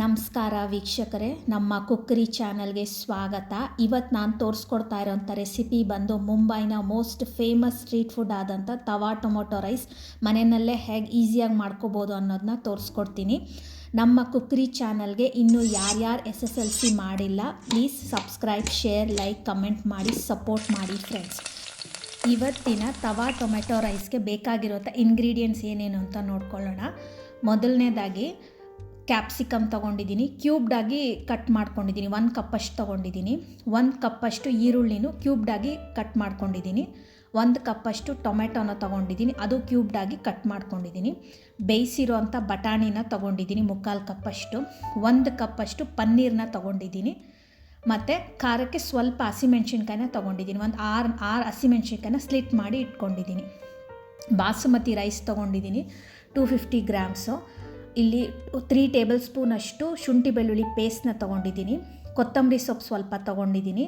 ನಮಸ್ಕಾರ ವೀಕ್ಷಕರೇ, ನಮ್ಮ ಕುಕ್ಕರಿ ಚಾನಲ್ಗೆ ಸ್ವಾಗತ. ಇವತ್ತು ನಾನು ತೋರಿಸ್ಕೊಡ್ತಾ ಇರೋಂಥ ರೆಸಿಪಿ ಬಂದು ಮುಂಬೈನ ಮೋಸ್ಟ್ ಫೇಮಸ್ ಸ್ಟ್ರೀಟ್ ಫುಡ್ ಆದಂಥ ತವಾ ಟೊಮೊಟೊ ರೈಸ್ ಮನೆಯಲ್ಲೇ ಹೇಗೆ ಈಸಿಯಾಗಿ ಮಾಡ್ಕೋಬೋದು ಅನ್ನೋದನ್ನ ತೋರಿಸ್ಕೊಡ್ತೀನಿ. ನಮ್ಮ ಕುಕ್ಕರಿ ಚಾನಲ್ಗೆ ಇನ್ನೂ ಯಾರ್ಯಾರು SSLC ಮಾಡಿಲ್ಲ, please subscribe, share, like, comment ಮಾಡಿ ಸಪೋರ್ಟ್ ಮಾಡಿ ಫ್ರೆಂಡ್ಸ್. ಇವತ್ತಿನ ತವಾ ಟೊಮೆಟೊ ರೈಸ್ಗೆ ಬೇಕಾಗಿರೋಂಥ ಇಂಗ್ರೀಡಿಯೆಂಟ್ಸ್ ಏನೇನು ಅಂತ ನೋಡ್ಕೊಳ್ಳೋಣ. ಮೊದಲನೇದಾಗಿ ಕ್ಯಾಪ್ಸಿಕಮ್ ತೊಗೊಂಡಿದ್ದೀನಿ, ಕ್ಯೂಬ್ಡಾಗಿ ಕಟ್ ಮಾಡ್ಕೊಂಡಿದ್ದೀನಿ. 1 ಕಪ್ಪಷ್ಟು ತೊಗೊಂಡಿದ್ದೀನಿ. 1 ಕಪ್ಪಷ್ಟು ಈರುಳ್ಳಿನೂ ಕ್ಯೂಬ್ಡಾಗಿ ಕಟ್ ಮಾಡ್ಕೊಂಡಿದ್ದೀನಿ. 1 ಕಪ್ಪಷ್ಟು ಟೊಮೆಟೊನ ತೊಗೊಂಡಿದ್ದೀನಿ, ಅದು ಕ್ಯೂಬ್ಡಾಗಿ ಕಟ್ ಮಾಡ್ಕೊಂಡಿದ್ದೀನಿ. ಬೇಯಿಸಿರೋ ಅಂಥ ಬಟಾಣಿನ ತೊಗೊಂಡಿದ್ದೀನಿ 3/4 ಕಪ್ಪಷ್ಟು. 1 ಕಪ್ಪಷ್ಟು ಪನ್ನೀರನ್ನ ತೊಗೊಂಡಿದ್ದೀನಿ. ಮತ್ತು ಖಾರಕ್ಕೆ ಸ್ವಲ್ಪ ಹಸಿಮೆಣ್ಸಿನ್ಕಾಯಿನ ತೊಗೊಂಡಿದ್ದೀನಿ. ಒಂದು 6 ಹಸಿಮೆಣ್ಸಿನ್ಕಾಯಿನ ಸ್ಲಿಟ್ ಮಾಡಿ ಇಟ್ಕೊಂಡಿದ್ದೀನಿ. ಬಾಸುಮತಿ ರೈಸ್ ತೊಗೊಂಡಿದ್ದೀನಿ 250 ಗ್ರಾಮ್ಸು. ಇಲ್ಲಿ 3 ಟೇಬಲ್ ಸ್ಪೂನಷ್ಟು ಶುಂಠಿ ಬೆಳ್ಳುಳ್ಳಿ ಪೇಸ್ಟ್ನ ತೊಗೊಂಡಿದ್ದೀನಿ. ಕೊತ್ತಂಬರಿ ಸೊಪ್ಪು ಸ್ವಲ್ಪ ತೊಗೊಂಡಿದ್ದೀನಿ.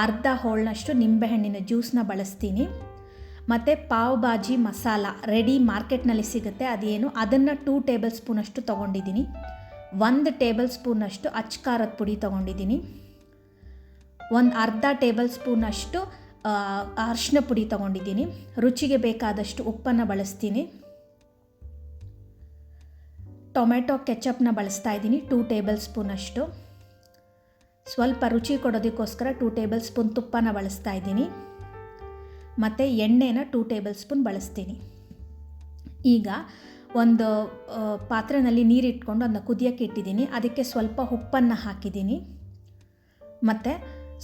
ಅರ್ಧ ಹೋಳನಷ್ಟು ನಿಂಬೆಹಣ್ಣಿನ ಜ್ಯೂಸನ್ನ ಬಳಸ್ತೀನಿ. ಮತ್ತು ಪಾವ್ ಭಾಜಿ ಮಸಾಲ ರೆಡಿ ಮಾರ್ಕೆಟ್ನಲ್ಲಿ ಸಿಗುತ್ತೆ, ಅದೇನು ಅದನ್ನು 2 ಟೇಬಲ್ ಸ್ಪೂನಷ್ಟು ತೊಗೊಂಡಿದ್ದೀನಿ. 1 ಟೇಬಲ್ ಸ್ಪೂನಷ್ಟು ಅಚ್ಕಾರದ ಪುಡಿ ತೊಗೊಂಡಿದ್ದೀನಿ. ಒಂದು ಅರ್ಧ ಟೇಬಲ್ ಸ್ಪೂನಷ್ಟು ಅರಿಶಿನ ಪುಡಿ ತೊಗೊಂಡಿದ್ದೀನಿ. ರುಚಿಗೆ ಬೇಕಾದಷ್ಟು ಉಪ್ಪನ್ನು ಬಳಸ್ತೀನಿ. ಟೊಮೆಟೊ ಕೆಚಪ್ನ ಬಳಸ್ತಾ ಇದ್ದೀನಿ 2 ಟೇಬಲ್ ಸ್ಪೂನಷ್ಟು. ಸ್ವಲ್ಪ ರುಚಿ ಕೊಡೋದಕ್ಕೋಸ್ಕರ 2 ಟೇಬಲ್ ಸ್ಪೂನ್ ತುಪ್ಪನ ಬಳಸ್ತಾ ಇದ್ದೀನಿ. ಮತ್ತು ಎಣ್ಣೆನ 2 ಟೇಬಲ್ ಸ್ಪೂನ್ ಬಳಸ್ತೀನಿ. ಈಗ ಒಂದು ಪಾತ್ರೆಯಲ್ಲಿ ನೀರಿಟ್ಕೊಂಡು ಅದನ್ನ ಕುದಿಯೋಕ್ಕೆ ಇಟ್ಟಿದ್ದೀನಿ. ಅದಕ್ಕೆ ಸ್ವಲ್ಪ ಉಪ್ಪನ್ನು ಹಾಕಿದ್ದೀನಿ. ಮತ್ತು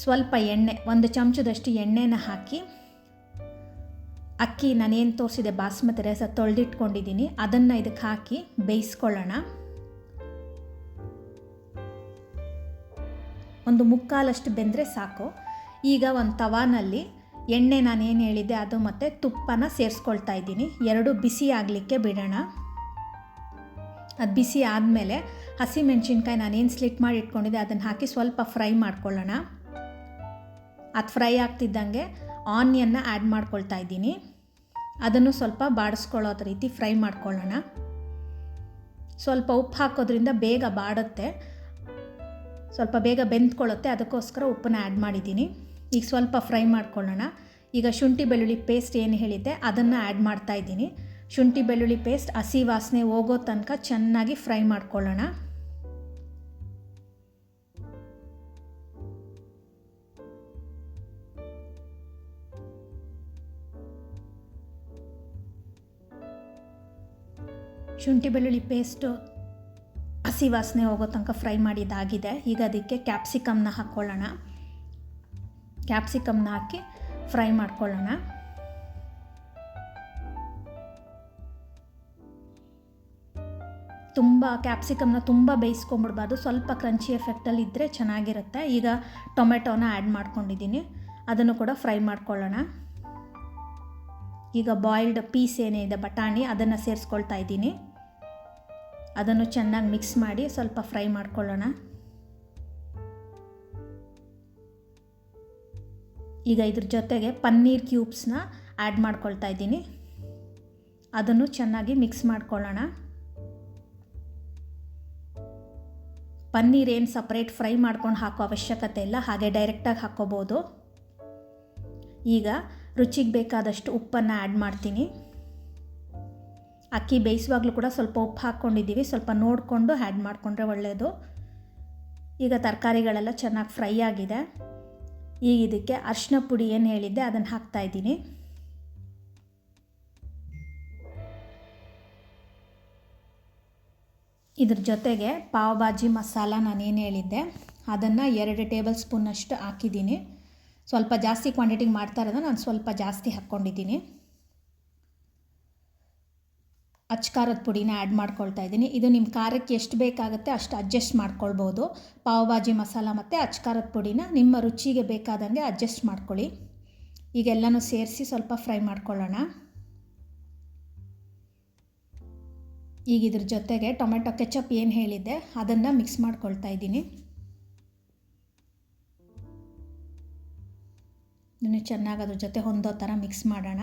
ಸ್ವಲ್ಪ ಎಣ್ಣೆ, 1 ಚಮಚದಷ್ಟು ಎಣ್ಣೆನ ಹಾಕಿ ಅಕ್ಕಿ ನಾನೇನು ತೋರಿಸಿದೆ ಬಾಸ್ಮತಿ ರೈಸ್ ತೊಳೆದಿಟ್ಕೊಂಡಿದ್ದೀನಿ, ಅದನ್ನು ಇದಕ್ಕೆ ಹಾಕಿ ಬೇಯಿಸ್ಕೊಳ್ಳೋಣ. ಒಂದು 3/4 ಬೆಂದರೆ ಸಾಕು. ಈಗ ಒಂದು ತವಾನಲ್ಲಿ ಎಣ್ಣೆ ನಾನೇನು ಹೇಳಿದ್ದೆ ಅದು ಮತ್ತು ತುಪ್ಪನ ಸೇರಿಸ್ಕೊಳ್ತಾ ಇದ್ದೀನಿ. 2 ಬಿಸಿ ಆಗಲಿಕ್ಕೆ ಬಿಡೋಣ. ಅದು ಬಿಸಿ ಆದಮೇಲೆ ಹಸಿಮೆಣ್ಸಿನ್ಕಾಯಿ ನಾನೇನು ಸ್ಲಿಟ್ ಮಾಡಿ ಇಟ್ಕೊಂಡಿದ್ದೆ ಅದನ್ನು ಹಾಕಿ ಸ್ವಲ್ಪ ಫ್ರೈ ಮಾಡ್ಕೊಳ್ಳೋಣ. ಅದು ಫ್ರೈ ಆಗ್ತಿದ್ದಂಗೆ ಆನಿಯನ್ನ ಆ್ಯಡ್ ಮಾಡ್ಕೊಳ್ತಾ ಇದ್ದೀನಿ. ಅದನ್ನು ಸ್ವಲ್ಪ ಬಾಡಿಸ್ಕೊಳ್ಳೋ ರೀತಿ ಫ್ರೈ ಮಾಡ್ಕೊಳ್ಳೋಣ. ಸ್ವಲ್ಪ ಉಪ್ಪು ಹಾಕೋದ್ರಿಂದ ಬೇಗ ಬಾಡುತ್ತೆ, ಸ್ವಲ್ಪ ಬೇಗ ಬೆಂದ್ಕೊಳ್ಳುತ್ತೆ, ಅದಕ್ಕೋಸ್ಕರ ಉಪ್ಪನ್ನ ಆ್ಯಡ್ ಮಾಡಿದ್ದೀನಿ. ಈಗ ಸ್ವಲ್ಪ ಫ್ರೈ ಮಾಡ್ಕೊಳ್ಳೋಣ. ಈಗ ಶುಂಠಿ ಬೆಳ್ಳುಳ್ಳಿ ಪೇಸ್ಟ್ ಏನು ಹೇಳಿದ್ದೆ ಅದನ್ನು ಆ್ಯಡ್ ಮಾಡ್ತಾ ಇದ್ದೀನಿ. ಶುಂಠಿ ಬೆಳ್ಳುಳ್ಳಿ ಪೇಸ್ಟ್ ಹಸಿ ವಾಸನೆ ಹೋಗೋ ತನಕ ಚೆನ್ನಾಗಿ ಫ್ರೈ ಮಾಡ್ಕೊಳ್ಳೋಣ. ಶುಂಠಿ ಬೆಳ್ಳುಳ್ಳಿ ಪೇಸ್ಟು ಹಸಿ ವಾಸನೆ ಹೋಗೋ ತನಕ ಫ್ರೈ ಮಾಡಿದ್ದಾಗಿದೆ. ಈಗ ಅದಕ್ಕೆ ಕ್ಯಾಪ್ಸಿಕಮ್ನ ಹಾಕ್ಕೊಳ್ಳೋಣ. ಕ್ಯಾಪ್ಸಿಕಮ್ನ ಹಾಕಿ ಫ್ರೈ ಮಾಡ್ಕೊಳ್ಳೋಣ. ಕ್ಯಾಪ್ಸಿಕಮ್ನ ತುಂಬ ಬೇಯಿಸ್ಕೊಂಬಿಡ್ಬಾರ್ದು, ಸ್ವಲ್ಪ ಕ್ರಂಚಿ ಎಫೆಕ್ಟಲ್ಲಿ ಇದ್ದರೆ ಚೆನ್ನಾಗಿರುತ್ತೆ. ಈಗ ಟೊಮೆಟೊನ ಆ್ಯಡ್ ಮಾಡ್ಕೊಂಡಿದ್ದೀನಿ, ಅದನ್ನು ಕೂಡ ಫ್ರೈ ಮಾಡ್ಕೊಳ್ಳೋಣ. ಈಗ ಬಾಯ್ಲ್ಡ್ ಪೀಸ್ ಏನಿದೆ ಬಟಾಣಿ ಅದನ್ನು ಸೇರಿಸ್ಕೊಳ್ತಾ ಇದ್ದೀನಿ. ಅದನ್ನು ಚೆನ್ನಾಗಿ ಮಿಕ್ಸ್ ಮಾಡಿ ಸ್ವಲ್ಪ ಫ್ರೈ ಮಾಡ್ಕೊಳ್ಳೋಣ. ಈಗ ಇದ್ರ ಜೊತೆಗೆ ಪನ್ನೀರ್ ಕ್ಯೂಬ್ಸ್ನ ಆ್ಯಡ್ ಮಾಡ್ಕೊಳ್ತಾ ಇದ್ದೀನಿ. ಅದನ್ನು ಚೆನ್ನಾಗಿ ಮಿಕ್ಸ್ ಮಾಡ್ಕೊಳ್ಳೋಣ. ಪನ್ನೀರ್ ಏನು ಸಪ್ರೇಟ್ ಫ್ರೈ ಮಾಡ್ಕೊಂಡು ಹಾಕೋ ಅವಶ್ಯಕತೆ ಇಲ್ಲ, ಹಾಗೆ ಡೈರೆಕ್ಟಾಗಿ ಹಾಕ್ಕೋಬೋದು. ಈಗ ರುಚಿಗೆ ಬೇಕಾದಷ್ಟು ಉಪ್ಪನ್ನು ಆ್ಯಡ್ ಮಾಡ್ತೀನಿ. ಅಕ್ಕಿ ಬೇಯಿಸುವಾಗಲೂ ಕೂಡ ಸ್ವಲ್ಪ ಉಪ್ಪು ಹಾಕ್ಕೊಂಡಿದ್ದೀವಿ, ಸ್ವಲ್ಪ ನೋಡಿಕೊಂಡು ಆ್ಯಡ್ ಮಾಡಿಕೊಂಡ್ರೆ ಒಳ್ಳೆಯದು. ಈಗ ತರಕಾರಿಗಳೆಲ್ಲ ಚೆನ್ನಾಗಿ ಫ್ರೈ ಆಗಿದೆ. ಈಗ ಇದಕ್ಕೆ ಅರಿಶಿನ ಪುಡಿ ಏನು ಹೇಳಿದ್ದೆ ಅದನ್ನು ಹಾಕ್ತಾಯಿದ್ದೀನಿ. ಇದ್ರ ಜೊತೆಗೆ ಪಾವ್ ಭಾಜಿ ಮಸಾಲ ನಾನೇನು ಹೇಳಿದ್ದೆ ಅದನ್ನು 2 ಟೇಬಲ್ ಸ್ಪೂನಷ್ಟು ಹಾಕಿದ್ದೀನಿ. ಸ್ವಲ್ಪ ಜಾಸ್ತಿ ಕ್ವಾಂಟಿಟಿಗೆ ಮಾಡ್ತಾ ಇರೋದು ನಾನು ಸ್ವಲ್ಪ ಜಾಸ್ತಿ ಹಾಕ್ಕೊಂಡಿದ್ದೀನಿ. ಅಚ್ಕಾರದ ಪುಡಿನ ಆ್ಯಡ್ ಮಾಡ್ಕೊಳ್ತಾ ಇದ್ದೀನಿ. ಇದು ನಿಮ್ಮ ಖಾರಕ್ಕೆ ಎಷ್ಟು ಬೇಕಾಗುತ್ತೆ ಅಷ್ಟು ಅಡ್ಜಸ್ಟ್ ಮಾಡ್ಕೊಳ್ಬೋದು. ಪಾವ್ ಭಾಜಿ ಮಸಾಲ ಮತ್ತು ಅಚ್ಕಾರದ ಪುಡಿನ ನಿಮ್ಮ ರುಚಿಗೆ ಬೇಕಾದಂಗೆ ಅಡ್ಜಸ್ಟ್ ಮಾಡ್ಕೊಳ್ಳಿ. ಈಗೆಲ್ಲನೂ ಸೇರಿಸಿ ಸ್ವಲ್ಪ ಫ್ರೈ ಮಾಡ್ಕೊಳ್ಳೋಣ. ಈಗ ಇದ್ರ ಜೊತೆಗೆ ಟೊಮೆಟೊ ಕೆಚಪ್ ಏನು ಹೇಳಿದ್ದೆ ಅದನ್ನು ಮಿಕ್ಸ್ ಮಾಡ್ಕೊಳ್ತಾ ಇದ್ದೀನಿ. ಇದನ್ನು ಚೆನ್ನಾಗಿ ಅದ್ರ ಜೊತೆ ಹೊಂದೋ ಥರ ಮಿಕ್ಸ್ ಮಾಡೋಣ.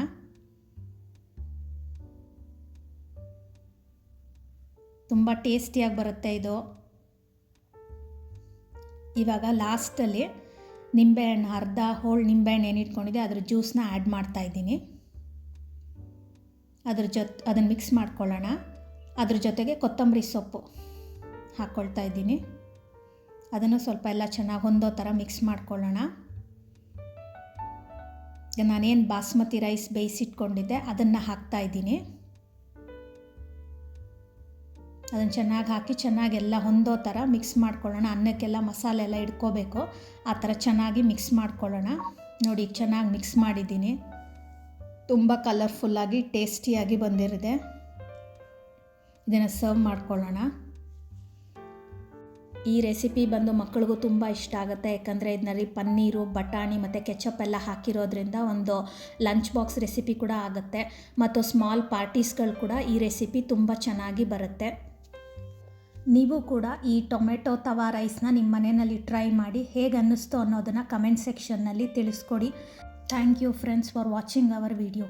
ತುಂಬ ಟೇಸ್ಟಿಯಾಗಿ ಬರುತ್ತೆ ಇದು. ಇವಾಗ ಲಾಸ್ಟಲ್ಲಿ ನಿಂಬೆಹಣ್ಣು ಅರ್ಧ ಹೋಳು ನಿಂಬೆಹಣ್ಣು ಏನಿಟ್ಕೊಂಡಿದ್ದೆ ಅದ್ರ ಜ್ಯೂಸನ್ನ ಆ್ಯಡ್ ಮಾಡ್ತಾಯಿದ್ದೀನಿ. ಅದನ್ನು ಮಿಕ್ಸ್ ಮಾಡ್ಕೊಳ್ಳೋಣ. ಅದ್ರ ಜೊತೆಗೆ ಕೊತ್ತಂಬರಿ ಸೊಪ್ಪು ಹಾಕ್ಕೊಳ್ತಾ ಇದ್ದೀನಿ. ಅದನ್ನು ಸ್ವಲ್ಪ ಎಲ್ಲ ಚೆನ್ನಾಗಿ ಹೊಂದೋ ಥರ ಮಿಕ್ಸ್ ಮಾಡ್ಕೊಳ್ಳೋಣ. ನಾನೇನು ಬಾಸ್ಮತಿ ರೈಸ್ ಬೇಯಿಸಿಟ್ಕೊಂಡಿದ್ದೆ ಅದನ್ನು ಹಾಕ್ತಾಯಿದ್ದೀನಿ. ಅದನ್ನು ಚೆನ್ನಾಗಿ ಹಾಕಿ ಚೆನ್ನಾಗೆಲ್ಲ ಹೊಂದೋ ಥರ ಮಿಕ್ಸ್ ಮಾಡ್ಕೊಳ್ಳೋಣ. ಅನ್ನಕ್ಕೆಲ್ಲ ಮಸಾಲೆ ಎಲ್ಲ ಇಡ್ಕೋಬೇಕು, ಆ ಥರ ಚೆನ್ನಾಗಿ ಮಿಕ್ಸ್ ಮಾಡ್ಕೊಳ್ಳೋಣ. ನೋಡಿ ಈಗ ಚೆನ್ನಾಗಿ ಮಿಕ್ಸ್ ಮಾಡಿದ್ದೀನಿ. ತುಂಬ ಕಲರ್ಫುಲ್ಲಾಗಿ ಟೇಸ್ಟಿಯಾಗಿ ಬಂದಿರಿದೆ. ಇದನ್ನು ಸರ್ವ್ ಮಾಡ್ಕೊಳ್ಳೋಣ. ಈ ರೆಸಿಪಿ ಬಂದು ಮಕ್ಕಳಿಗೂ ತುಂಬ ಇಷ್ಟ ಆಗುತ್ತೆ, ಯಾಕಂದರೆ ಇದರಲ್ಲಿ ಪನ್ನೀರು, ಬಟಾಣಿ ಮತ್ತು ಕೆಚಪ್ ಎಲ್ಲ ಹಾಕಿರೋದ್ರಿಂದ ಒಂದು ಲಂಚ್ ಬಾಕ್ಸ್ ರೆಸಿಪಿ ಕೂಡ ಆಗುತ್ತೆ. ಮತ್ತು ಸ್ಮಾಲ್ ಪಾರ್ಟೀಸ್ಗಳು ಕೂಡ ಈ ರೆಸಿಪಿ ತುಂಬ ಚೆನ್ನಾಗಿ ಬರುತ್ತೆ. ನೀವು ಕೂಡ ಈ ಟೊಮೆಟೊ ತವಾ ರೈಸ್ನ ನಿಮ್ಮ ಮನೆಯಲ್ಲಿ ಟ್ರೈ ಮಾಡಿ ಹೇಗೆ ಅನ್ನಿಸ್ತು ಅನ್ನೋದನ್ನು ಕಮೆಂಟ್ ಸೆಕ್ಷನ್ನಲ್ಲಿ ತಿಳಿಸ್ಕೊಡಿ. Thank you friends for watching our video.